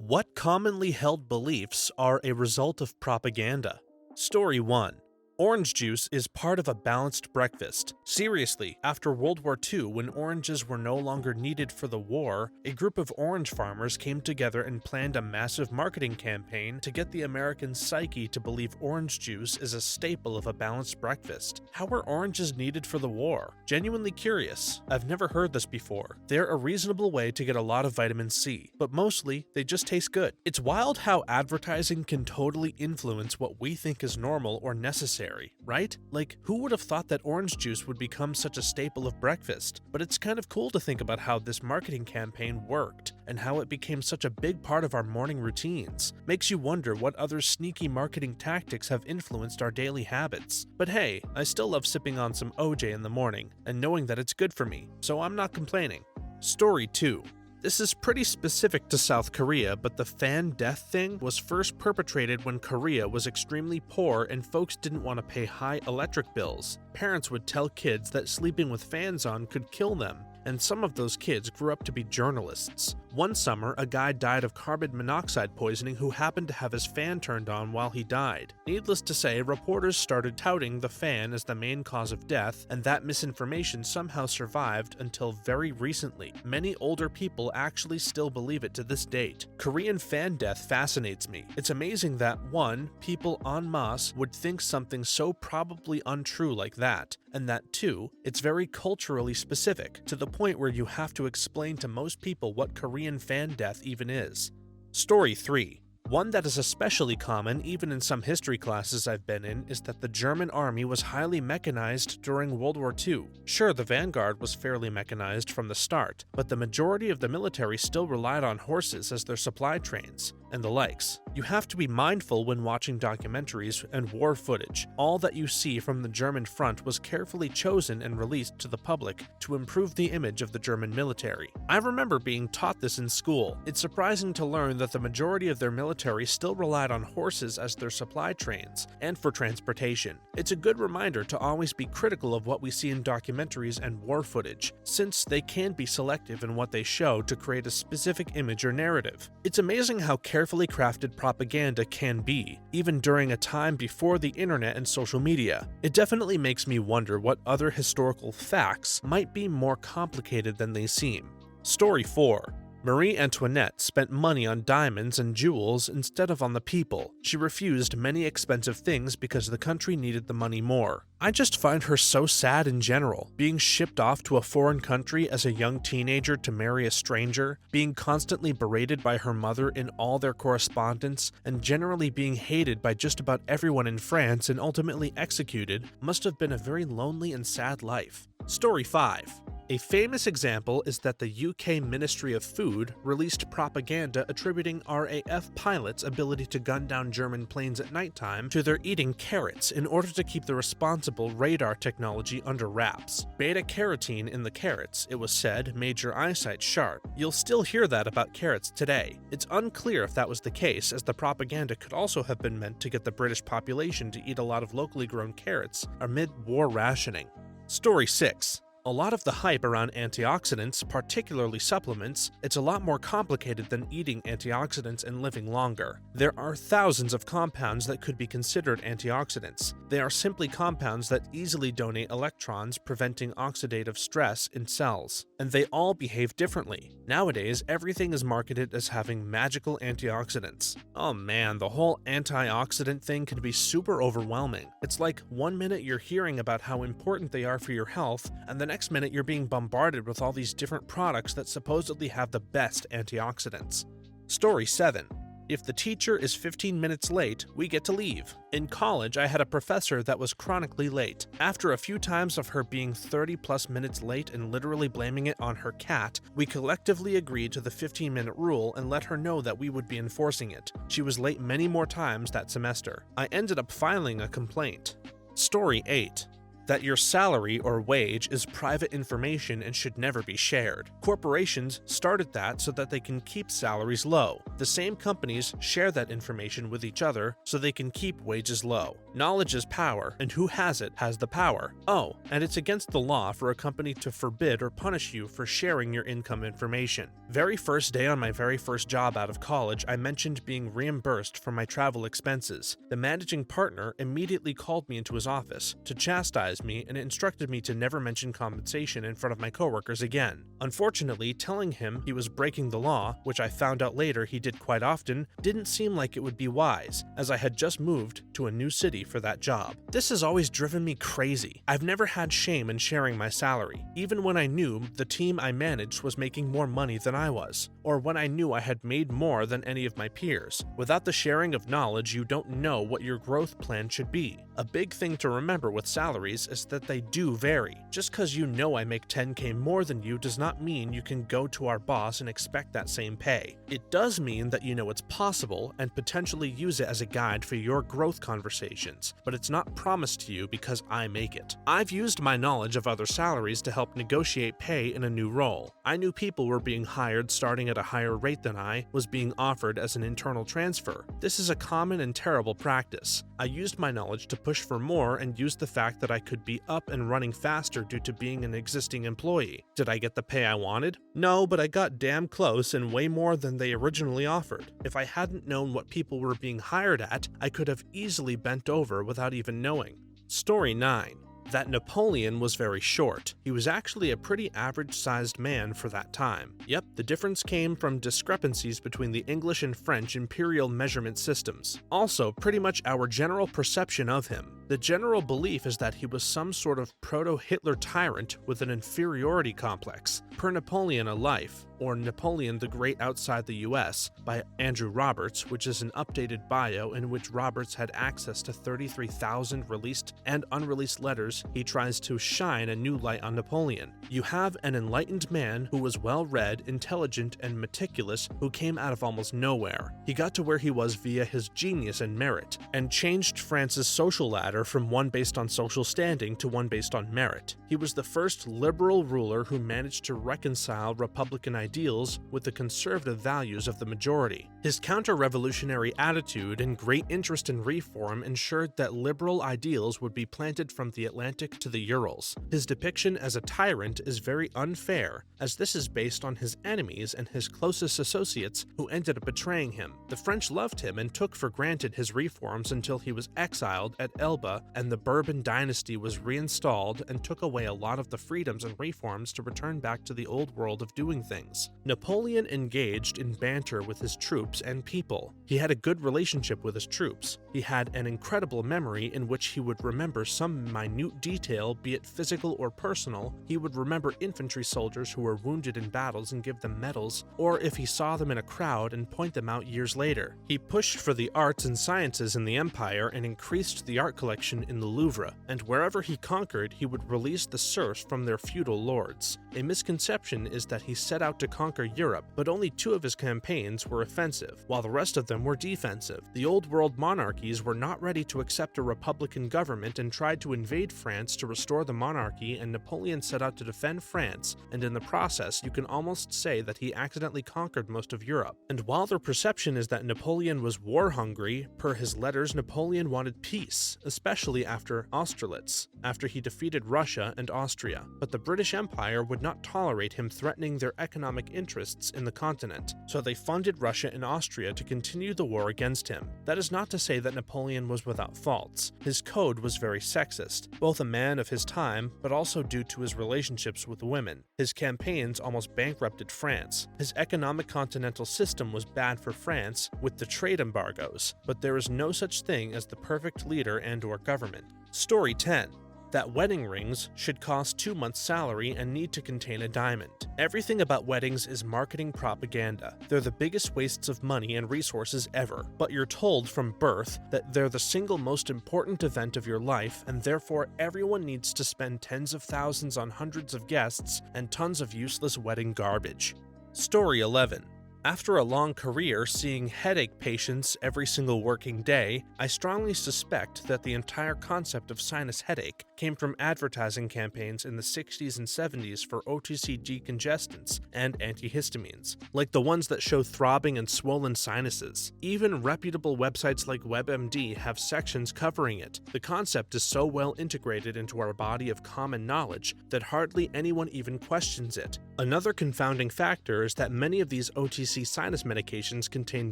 What commonly held beliefs are a result of propaganda? Story 1. Orange juice is part of a balanced breakfast. Seriously, after World War II, when oranges were no longer needed for the war, a group of orange farmers came together and planned a massive marketing campaign to get the American psyche to believe orange juice is a staple of a balanced breakfast. How were oranges needed for the war? Genuinely curious. I've never heard this before. They're a reasonable way to get a lot of vitamin C, but mostly they just taste good. It's wild how advertising can totally influence what we think is normal or necessary, right? Like, who would have thought that orange juice would become such a staple of breakfast? But it's kind of cool to think about how this marketing campaign worked and how it became such a big part of our morning routines. Makes you wonder what other sneaky marketing tactics have influenced our daily habits. But hey, I still love sipping on some OJ in the morning and knowing that it's good for me, so I'm not complaining. Story 2. This is pretty specific to South Korea, but the fan death thing was first perpetrated when Korea was extremely poor and folks didn't want to pay high electric bills. Parents would tell kids that sleeping with fans on could kill them, and some of those kids grew up to be journalists. One summer, a guy died of carbon monoxide poisoning who happened to have his fan turned on while he died. Needless to say, reporters started touting the fan as the main cause of death, and that misinformation somehow survived until very recently. Many older people actually still believe it to this date. Korean fan death fascinates me. It's amazing that 1. People en masse would think something so probably untrue like that, and that 2. It's very culturally specific, to the point where you have to explain to most people what Korean fan death even is. Story 3. One that is especially common, even in some history classes I've been in, is that the German army was highly mechanized during World War II. Sure, the vanguard was fairly mechanized from the start, but the majority of the military still relied on horses as their supply trains, and the likes. You have to be mindful when watching documentaries and war footage. All that you see from the German front was carefully chosen and released to the public to improve the image of the German military. I remember being taught this in school. It's surprising to learn that the majority of their military still relied on horses as their supply trains and for transportation. It's a good reminder to always be critical of what we see in documentaries and war footage, since they can be selective in what they show to create a specific image or narrative. It's amazing how carefully crafted propaganda can be, even during a time before the internet and social media. It definitely makes me wonder what other historical facts might be more complicated than they seem. Story 4. Marie Antoinette spent money on diamonds and jewels instead of on the people. She refused many expensive things because the country needed the money more. I just find her so sad in general, being shipped off to a foreign country as a young teenager to marry a stranger, being constantly berated by her mother in all their correspondence, and generally being hated by just about everyone in France and ultimately executed must have been a very lonely and sad life. Story 5. A famous example is that the UK Ministry of Food released propaganda attributing RAF pilots' ability to gun down German planes at nighttime to their eating carrots in order to keep the responsible radar technology under wraps. Beta-carotene in the carrots, it was said, made your eyesight sharp. You'll still hear that about carrots today. It's unclear if that was the case, as the propaganda could also have been meant to get the British population to eat a lot of locally grown carrots amid war rationing. Story 6. A lot of the hype around antioxidants, particularly supplements, it's a lot more complicated than eating antioxidants and living longer. There are thousands of compounds that could be considered antioxidants. They are simply compounds that easily donate electrons, preventing oxidative stress in cells. And they all behave differently. Nowadays, everything is marketed as having magical antioxidants. Oh man, the whole antioxidant thing can be super overwhelming. It's like 1 minute you're hearing about how important they are for your health, and the next minute you're being bombarded with all these different products that supposedly have the best antioxidants. Story 7. If the teacher is 15 minutes late, we get to leave. In college, I had a professor that was chronically late. After a few times of her being 30+ minutes late and literally blaming it on her cat, we collectively agreed to the 15-minute rule and let her know that we would be enforcing it. She was late many more times that semester. I ended up filing a complaint. Story 8. That your salary or wage is private information and should never be shared. Corporations started that so that they can keep salaries low. The same companies share that information with each other so they can keep wages low. Knowledge is power, and who has it has the power. Oh, and it's against the law for a company to forbid or punish you for sharing your income information. Very first day on my very first job out of college, I mentioned being reimbursed for my travel expenses. The managing partner immediately called me into his office to chastise me and instructed me to never mention compensation in front of my coworkers again. Unfortunately, telling him he was breaking the law, which I found out later he did quite often, didn't seem like it would be wise, as I had just moved to a new city for that job. This has always driven me crazy. I've never had shame in sharing my salary, even when I knew the team I managed was making more money than I was, or when I knew I had made more than any of my peers. Without the sharing of knowledge, you don't know what your growth plan should be. A big thing to remember with salaries is that they do vary. Just because you know I make 10K more than you does not mean you can go to our boss and expect that same pay. It does mean that you know it's possible and potentially use it as a guide for your growth conversations, but it's not promised to you because I make it. I've used my knowledge of other salaries to help negotiate pay in a new role. I knew people were being hired starting at a higher rate than I was being offered as an internal transfer. This is a common and terrible practice. I used my knowledge to push for more and used the fact that I could be up and running faster due to being an existing employee. Did I get the pay I wanted? No, but I got damn close and way more than they originally offered. If I hadn't known what people were being hired at, I could have easily bent over without even knowing. Story 9. That Napoleon was very short. He was actually a pretty average-sized man for that time. Yep, the difference came from discrepancies between the English and French imperial measurement systems. Also, pretty much our general perception of him. The general belief is that he was some sort of proto-Hitler tyrant with an inferiority complex. Per Napoleon, A Life, or Napoleon the Great Outside the US, by Andrew Roberts, which is an updated bio in which Roberts had access to 33,000 released and unreleased letters, he tries to shine a new light on Napoleon. You have an enlightened man who was well-read, intelligent, and meticulous who came out of almost nowhere. He got to where he was via his genius and merit, and changed France's social ladder from one based on social standing to one based on merit. He was the first liberal ruler who managed to reconcile Republican ideals with the conservative values of the majority. His counter-revolutionary attitude and great interest in reform ensured that liberal ideals would be planted from the Atlantic to the Urals. His depiction as a tyrant is very unfair, as this is based on his enemies and his closest associates who ended up betraying him. The French loved him and took for granted his reforms until he was exiled at Elba and the Bourbon dynasty was reinstalled and took away a lot of the freedoms and reforms to return back to the old world of doing things. Napoleon engaged in banter with his troops and people. He had a good relationship with his troops. He had an incredible memory in which he would remember some minute detail, be it physical or personal. He would remember infantry soldiers who were wounded in battles and give them medals, or if he saw them in a crowd and point them out years later. He pushed for the arts and sciences in the empire and increased the art collection in the Louvre, and wherever he conquered, he would release the serfs from their feudal lords. A misconception is that he set out to conquer Europe, but only 2 of his campaigns were offensive, while the rest of them were defensive. The old world monarchies were not ready to accept a republican government and tried to invade France to restore the monarchy, and Napoleon set out to defend France, and in the process you can almost say that he accidentally conquered most of Europe. And while their perception is that Napoleon was war-hungry, per his letters Napoleon wanted peace, especially after Austerlitz, after he defeated Russia and Austria. But the British Empire would not tolerate him threatening their economic interests in the continent, so they funded Russia and Austria to continue the war against him. That is not to say that Napoleon was without faults. His code was very sexist, both a man of his time, but also due to his relationships with women. His campaigns almost bankrupted France. His economic continental system was bad for France with the trade embargoes, but there is no such thing as the perfect leader and/or government. Story 10. That wedding rings should cost 2 months' salary and need to contain a diamond. Everything about weddings is marketing propaganda. They're the biggest wastes of money and resources ever, but you're told from birth that they're the single most important event of your life, and therefore everyone needs to spend tens of thousands on hundreds of guests and tons of useless wedding garbage. Story 11. After a long career seeing headache patients every single working day, I strongly suspect that the entire concept of sinus headache came from advertising campaigns in the 60s and 70s for OTC decongestants and antihistamines, like the ones that show throbbing and swollen sinuses. Even reputable websites like WebMD have sections covering it. The concept is so well integrated into our body of common knowledge that hardly anyone even questions it. Another confounding factor is that many of these OTC sinus medications contain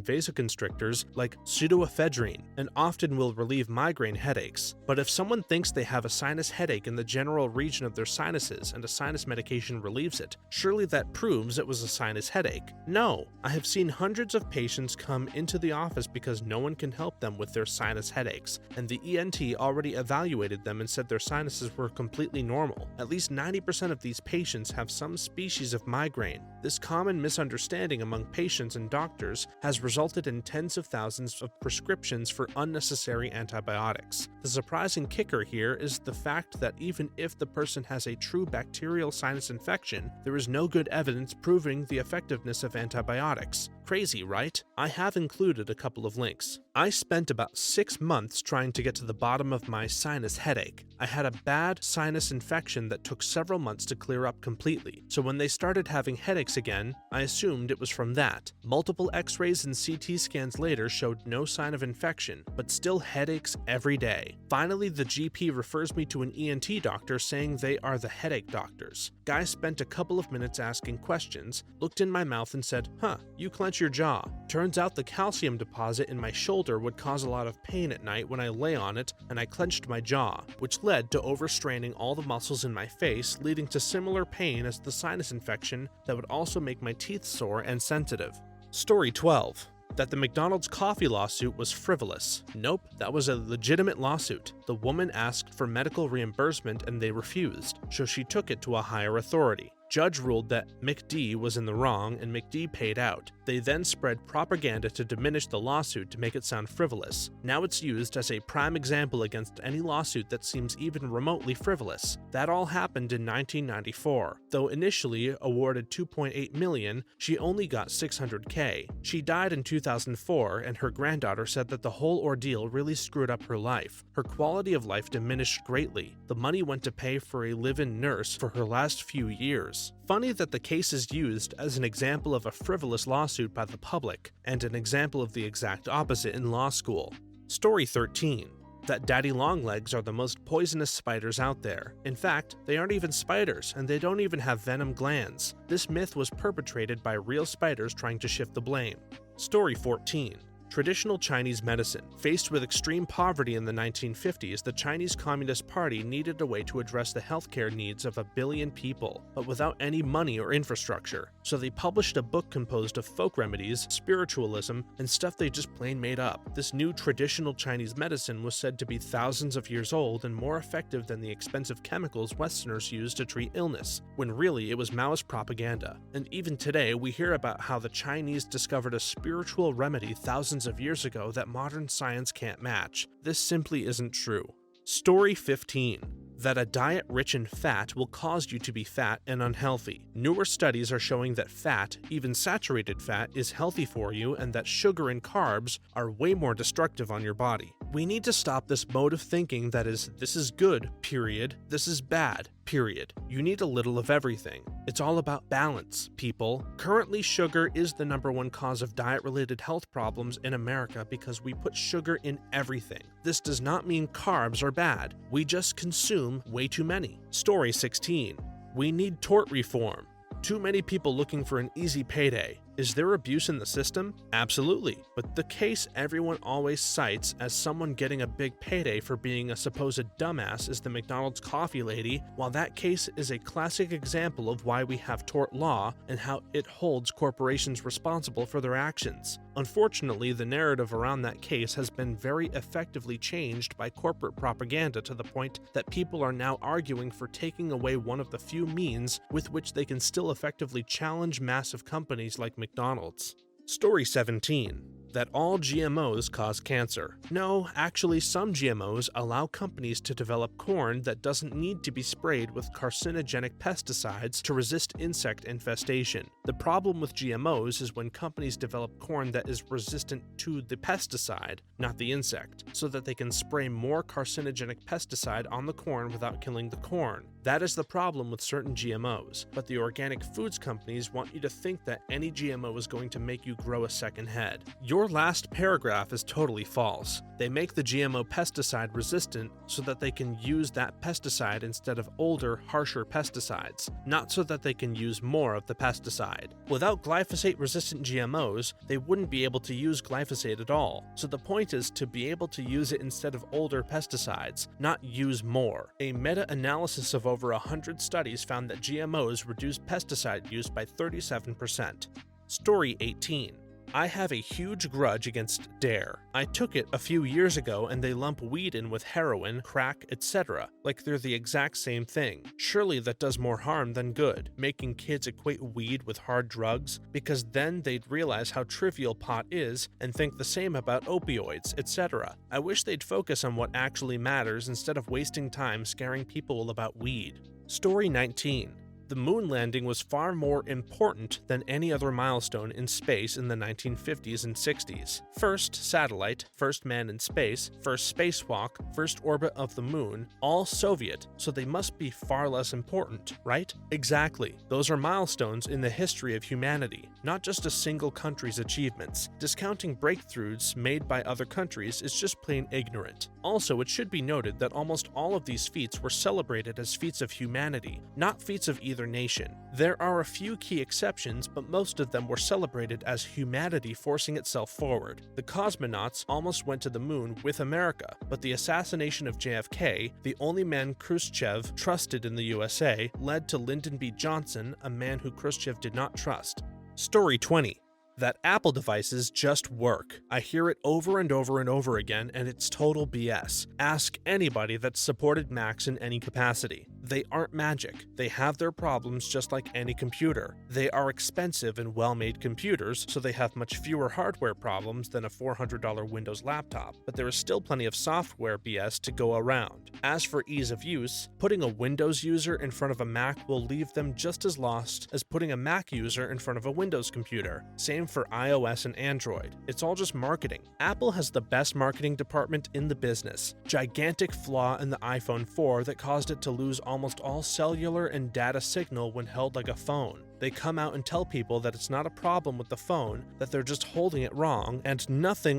vasoconstrictors like pseudoephedrine and often will relieve migraine headaches. But if someone thinks they have a sinus headache in the general region of their sinuses and a sinus medication relieves it, surely that proves it was a sinus headache. No, I have seen hundreds of patients come into the office because no one can help them with their sinus headaches, and the ENT already evaluated them and said their sinuses were completely normal. At least 90% of these patients have some species of migraine. This common misunderstanding among patients and doctors has resulted in tens of thousands of prescriptions for unnecessary antibiotics. The surprising kicker here is the fact that even if the person has a true bacterial sinus infection, there is no good evidence proving the effectiveness of antibiotics. Crazy, right? I have included a couple of links. I spent about 6 months trying to get to the bottom of my sinus headache. I had a bad sinus infection that took several months to clear up completely, so when they started having headaches again, I assumed it was from that. Multiple x-rays and CT scans later showed no sign of infection, but still headaches every day. Finally, the GP refers me to an ENT doctor saying they are the headache doctors. Guy spent a couple of minutes asking questions, looked in my mouth and said, you clench your jaw. Turns out the calcium deposit in my shoulder would cause a lot of pain at night when I lay on it, and I clenched my jaw, which led to overstraining all the muscles in my face, leading to similar pain as the sinus infection that would also make my teeth sore and sensitive. Story 12. That the McDonald's coffee lawsuit was frivolous. Nope, that was a legitimate lawsuit. The woman asked for medical reimbursement and they refused, so she took it to a higher authority. Judge ruled that McD was in the wrong and McD paid out. They then spread propaganda to diminish the lawsuit to make it sound frivolous. Now it's used as a prime example against any lawsuit that seems even remotely frivolous. That all happened in 1994. Though initially awarded $2.8 million, she only got $600K. She died in 2004, and her granddaughter said that the whole ordeal really screwed up her life. Her quality of life diminished greatly. The money went to pay for a live-in nurse for her last few years. Funny that the case is used as an example of a frivolous lawsuit by the public, and an example of the exact opposite in law school. Story 13. That daddy longlegs are the most poisonous spiders out there. In fact, they aren't even spiders, and they don't even have venom glands. This myth was perpetrated by real spiders trying to shift the blame. Story 14. Traditional Chinese medicine. Faced with extreme poverty in the 1950s, the Chinese Communist Party needed a way to address the healthcare needs of 1 billion people, but without any money or infrastructure. So they published a book composed of folk remedies, spiritualism, and stuff they just plain made up. This new traditional Chinese medicine was said to be thousands of years old and more effective than the expensive chemicals Westerners use to treat illness, when really it was Maoist propaganda. And even today, we hear about how the Chinese discovered a spiritual remedy thousands of years ago that modern science can't match. This simply isn't true. Story 15. That a diet rich in fat will cause you to be fat and unhealthy. Newer studies are showing that fat, even saturated fat, is healthy for you, and that sugar and carbs are way more destructive on your body. We need to stop this mode of thinking that is, this is good, period, this is bad, period. You need a little of everything. It's all about balance, people. Currently, sugar is the #1 cause of diet-related health problems in America because we put sugar in everything. This does not mean carbs are bad. We just consume way too many. Story 16. We need tort reform. Too many people looking for an easy payday. Is there abuse in the system? Absolutely. But the case everyone always cites as someone getting a big payday for being a supposed dumbass is the McDonald's coffee lady, while that case is a classic example of why we have tort law and how it holds corporations responsible for their actions. Unfortunately, the narrative around that case has been very effectively changed by corporate propaganda to the point that people are now arguing for taking away one of the few means with which they can still effectively challenge massive companies like McDonald's. Story 17. that all GMOs cause cancer. No, actually some GMOs allow companies to develop corn that doesn't need to be sprayed with carcinogenic pesticides to resist insect infestation. The problem with GMOs is when companies develop corn that is resistant to the pesticide, not the insect, so that they can spray more carcinogenic pesticide on the corn without killing the corn. That is the problem with certain GMOs, but the organic foods companies want you to think that any GMO is going to make you grow a second head. Your last paragraph is totally false. They make the GMO pesticide resistant so that they can use that pesticide instead of older, harsher pesticides, not so that they can use more of the pesticide. Without glyphosate-resistant GMOs, they wouldn't be able to use glyphosate at all, so the point is to be able to use it instead of older pesticides, not use more. A meta-analysis of over 100 studies found that GMOs reduce pesticide use by 37%. Story 18. I have a huge grudge against Dare. I took it a few years ago and they lump weed in with heroin, crack, etc. like they're the exact same thing. Surely that does more harm than good, making kids equate weed with hard drugs, because then they'd realize how trivial pot is and think the same about opioids, etc. I wish they'd focus on what actually matters instead of wasting time scaring people about weed. Story 19. The moon landing was far more important than any other milestone in space in the 1950s and 60s. First satellite, first man in space, first spacewalk, first orbit of the moon, all Soviet, so they must be far less important, right? Exactly. Those are milestones in the history of humanity, not just a single country's achievements. Discounting breakthroughs made by other countries is just plain ignorant. Also, it should be noted that almost all of these feats were celebrated as feats of humanity, not feats of either nation. There are a few key exceptions, but most of them were celebrated as humanity forcing itself forward. The cosmonauts almost went to the moon with America, but the assassination of JFK, the only man Khrushchev trusted in the USA, led to Lyndon B. Johnson, a man who Khrushchev did not trust. Story 20. That Apple devices just work. I hear it over and over and over again, and it's total BS. Ask anybody that's supported Macs in any capacity. They aren't magic. They have their problems just like any computer. They are expensive and well-made computers, so they have much fewer hardware problems than a $400 Windows laptop, but there is still plenty of software BS to go around. As for ease of use, putting a Windows user in front of a Mac will leave them just as lost as putting a Mac user in front of a Windows computer. Same for iOS and Android. It's all just marketing. Apple has the best marketing department in the business. Gigantic flaw in the iPhone 4 that caused it to lose almost all cellular and data signal when held like a phone. They come out and tell people that it's not a problem with the phone, that they're just holding it wrong, and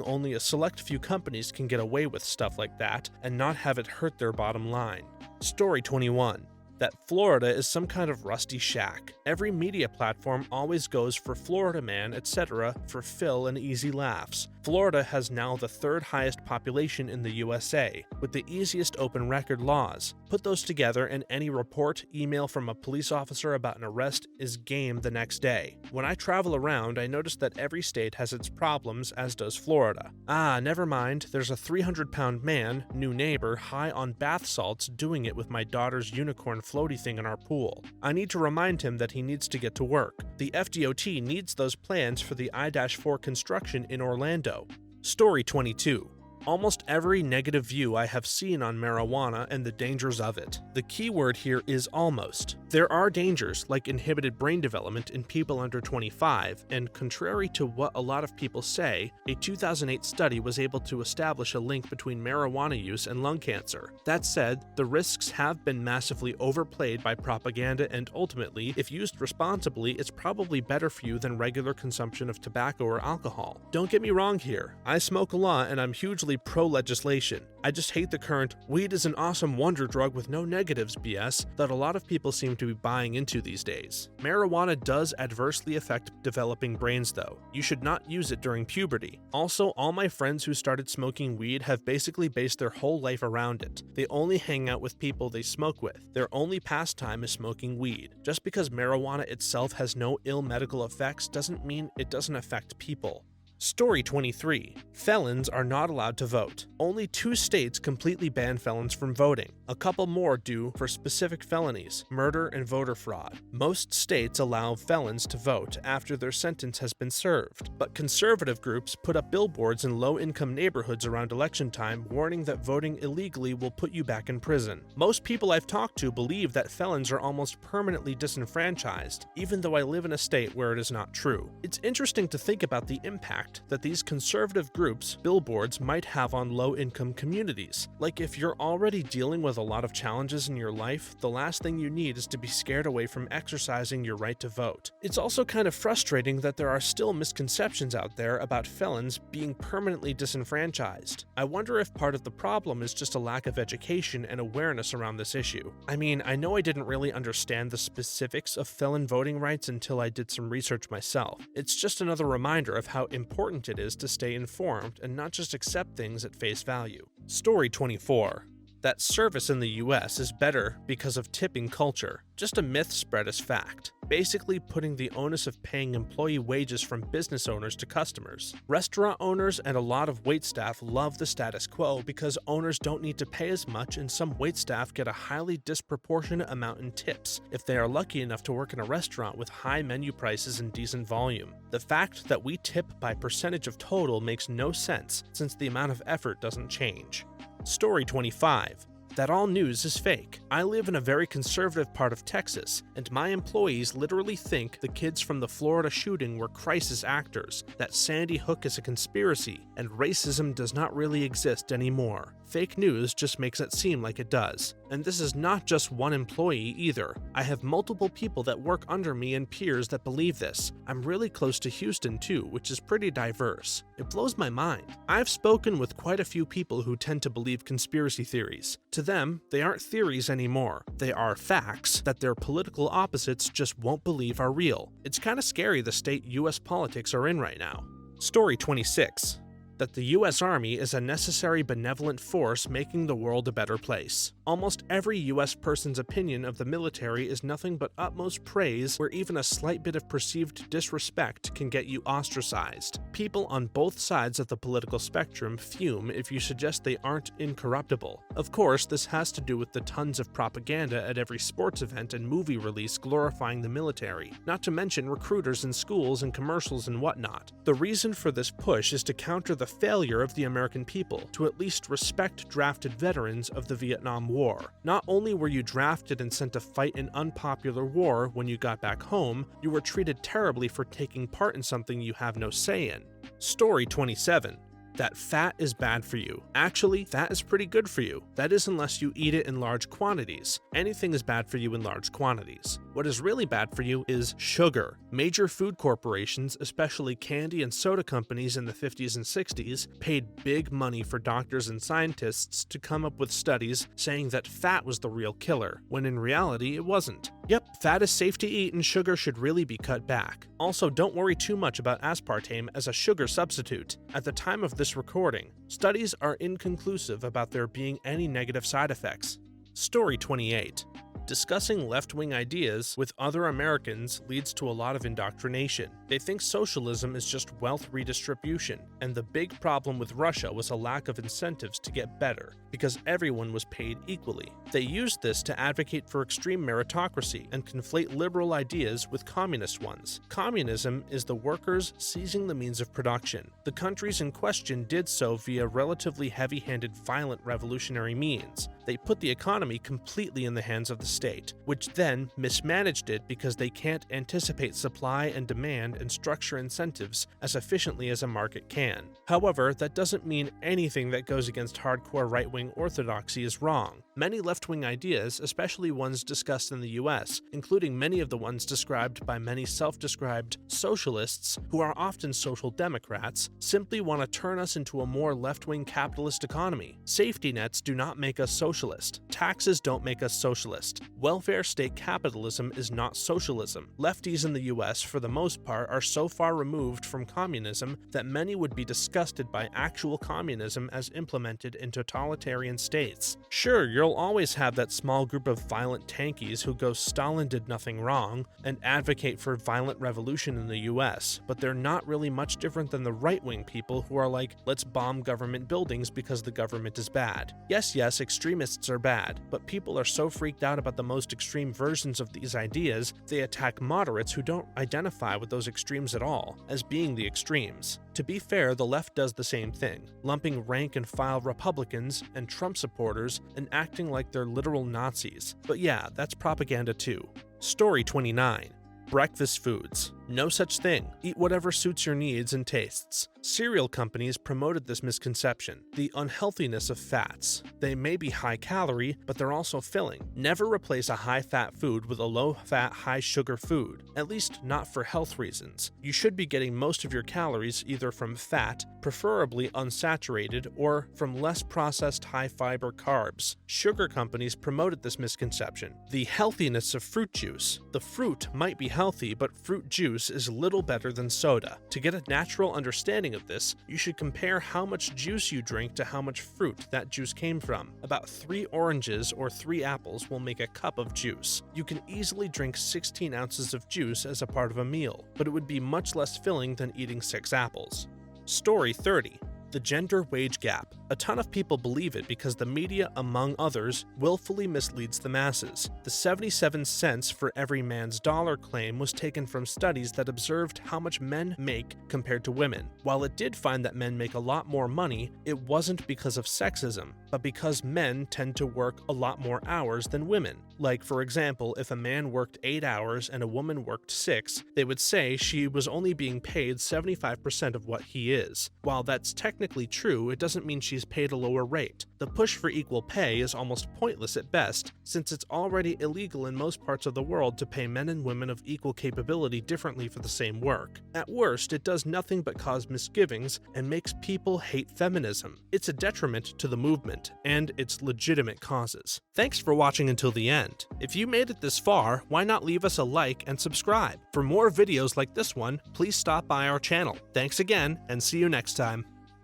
only a select few companies can get away with stuff like that and not have it hurt their bottom line. Story 21. That Florida is some kind of rusty shack. Every media platform always goes for Florida man, etc. for fill and easy laughs. Florida has now the third highest population in the USA, with the easiest open record laws. Put those together and any report, email from a police officer about an arrest is game the next day. When I travel around, I notice that every state has its problems, as does Florida. Never mind, there's a 300-pound man, new neighbor, high on bath salts doing it with my daughter's unicorn floaty thing in our pool. I need to remind him that he needs to get to work. The FDOT needs those plans for the I-4 construction in Orlando. Story 22. Almost every negative view I have seen on marijuana and the dangers of it. The key word here is almost. There are dangers, like inhibited brain development in people under 25, and contrary to what a lot of people say, a 2008 study was able to establish a link between marijuana use and lung cancer. That said, the risks have been massively overplayed by propaganda, and ultimately, if used responsibly, it's probably better for you than regular consumption of tobacco or alcohol. Don't get me wrong here, I smoke a lot and I'm hugely pro-legislation. I just hate the current "weed is an awesome wonder drug with no negatives" BS that a lot of people seem to be buying into these days. Marijuana does adversely affect developing brains though. You should not use it during puberty. Also, all my friends who started smoking weed have basically based their whole life around it. They only hang out with people they smoke with. Their only pastime is smoking weed. Just because marijuana itself has no ill medical effects doesn't mean it doesn't affect people. Story 23. Felons are not allowed to vote. Only 2 states completely ban felons from voting. A couple more do for specific felonies, murder and voter fraud. Most states allow felons to vote after their sentence has been served, but conservative groups put up billboards in low-income neighborhoods around election time warning that voting illegally will put you back in prison. Most people I've talked to believe that felons are almost permanently disenfranchised, even though I live in a state where it is not true. It's interesting to think about the impact that these conservative groups' billboards might have on low-income communities. Like, if you're already dealing with a lot of challenges in your life, the last thing you need is to be scared away from exercising your right to vote. It's also kind of frustrating that there are still misconceptions out there about felons being permanently disenfranchised. I wonder if part of the problem is just a lack of education and awareness around this issue. I mean, I know I didn't really understand the specifics of felon voting rights until I did some research myself. It's just another reminder of how important it is to stay informed and not just accept things at face value. Story 24. That service in the US is better because of tipping culture. Just a myth spread as fact, basically putting the onus of paying employee wages from business owners to customers. Restaurant owners and a lot of waitstaff love the status quo because owners don't need to pay as much, and some waitstaff get a highly disproportionate amount in tips if they are lucky enough to work in a restaurant with high menu prices and decent volume. The fact that we tip by percentage of total makes no sense since the amount of effort doesn't change. Story 25. That all news is fake. I live in a very conservative part of Texas, and my employees literally think the kids from the Florida shooting were crisis actors, that Sandy Hook is a conspiracy, and racism does not really exist anymore. Fake news just makes it seem like it does. And this is not just one employee either. I have multiple people that work under me and peers that believe this. I'm really close to Houston too, which is pretty diverse. It blows my mind. I've spoken with quite a few people who tend to believe conspiracy theories. To them, they aren't theories anymore. They are facts that their political opposites just won't believe are real. It's kind of scary the state US politics are in right now. Story 26. That the US Army is a necessary benevolent force making the world a better place. Almost every US person's opinion of the military is nothing but utmost praise, where even a slight bit of perceived disrespect can get you ostracized. People on both sides of the political spectrum fume if you suggest they aren't incorruptible. Of course, this has to do with the tons of propaganda at every sports event and movie release glorifying the military, not to mention recruiters in schools and commercials and whatnot. The reason for this push is to counter the failure of the American people to at least respect drafted veterans of the Vietnam War. Not only were you drafted and sent to fight an unpopular war when you got back home, you were treated terribly for taking part in something you have no say in. Story 27. That fat is bad for you. Actually, fat is pretty good for you. That is, unless you eat it in large quantities. Anything is bad for you in large quantities. What is really bad for you is sugar. Major food corporations, especially candy and soda companies in the 50s and 60s, paid big money for doctors and scientists to come up with studies saying that fat was the real killer, when in reality it wasn't. Yep, fat is safe to eat and sugar should really be cut back. Also, don't worry too much about aspartame as a sugar substitute. At the time of this recording, studies are inconclusive about there being any negative side effects. Story 28. Discussing left-wing ideas with other Americans leads to a lot of indoctrination. They think socialism is just wealth redistribution, and the big problem with Russia was a lack of incentives to get better, because everyone was paid equally. They used this to advocate for extreme meritocracy and conflate liberal ideas with communist ones. Communism is the workers seizing the means of production. The countries in question did so via relatively heavy-handed violent revolutionary means. They put the economy completely in the hands of the state, which then mismanaged it because they can't anticipate supply and demand and structure incentives as efficiently as a market can. However, that doesn't mean anything that goes against hardcore right-wing orthodoxy is wrong. Many left-wing ideas, especially ones discussed in the US, including many of the ones described by many self-described socialists who are often social democrats, simply want to turn us into a more left-wing capitalist economy. Safety nets do not make us socialists socialist. Taxes don't make us socialist. Welfare state capitalism is not socialism. Lefties in the US, for the most part, are so far removed from communism that many would be disgusted by actual communism as implemented in totalitarian states. Sure, you'll always have that small group of violent tankies who go "Stalin did nothing wrong" and advocate for violent revolution in the US, but they're not really much different than the right-wing people who are like, let's bomb government buildings because the government is bad. Yes, extremists are bad, but people are so freaked out about the most extreme versions of these ideas, they attack moderates who don't identify with those extremes at all, as being the extremes. To be fair, the left does the same thing, lumping rank-and-file Republicans and Trump supporters and acting like they're literal Nazis. But yeah, that's propaganda too. Story 29. Breakfast foods. No such thing. Eat whatever suits your needs and tastes. Cereal companies promoted this misconception, the unhealthiness of fats. They may be high-calorie, but they're also filling. Never replace a high-fat food with a low-fat, high-sugar food, at least not for health reasons. You should be getting most of your calories either from fat, preferably unsaturated, or from less processed high-fiber carbs. Sugar companies promoted this misconception, the healthiness of fruit juice. The fruit might be healthy, but fruit juice is little better than soda. To get a natural understanding of this, you should compare how much juice you drink to how much fruit that juice came from. About 3 oranges or 3 apples will make a cup of juice. You can easily drink 16 ounces of juice as a part of a meal, but it would be much less filling than eating 6 apples. Story 30. The gender wage gap. A ton of people believe it because the media, among others, willfully misleads the masses. The 77 cents for every man's dollar claim was taken from studies that observed how much men make compared to women. While it did find that men make a lot more money, it wasn't because of sexism, but because men tend to work a lot more hours than women. Like, for example, if a man worked 8 hours and a woman worked 6, they would say she was only being paid 75% of what he is. While that's technically true, it doesn't mean she's paid a lower rate. The push for equal pay is almost pointless at best, since it's already illegal in most parts of the world to pay men and women of equal capability differently for the same work. At worst, it does nothing but cause misgivings and makes people hate feminism. It's a detriment to the movement and its legitimate causes. Thanks for watching until the end. If you made it this far, why not leave us a like and subscribe? For more videos like this one, please stop by our channel. Thanks again, and see you next time.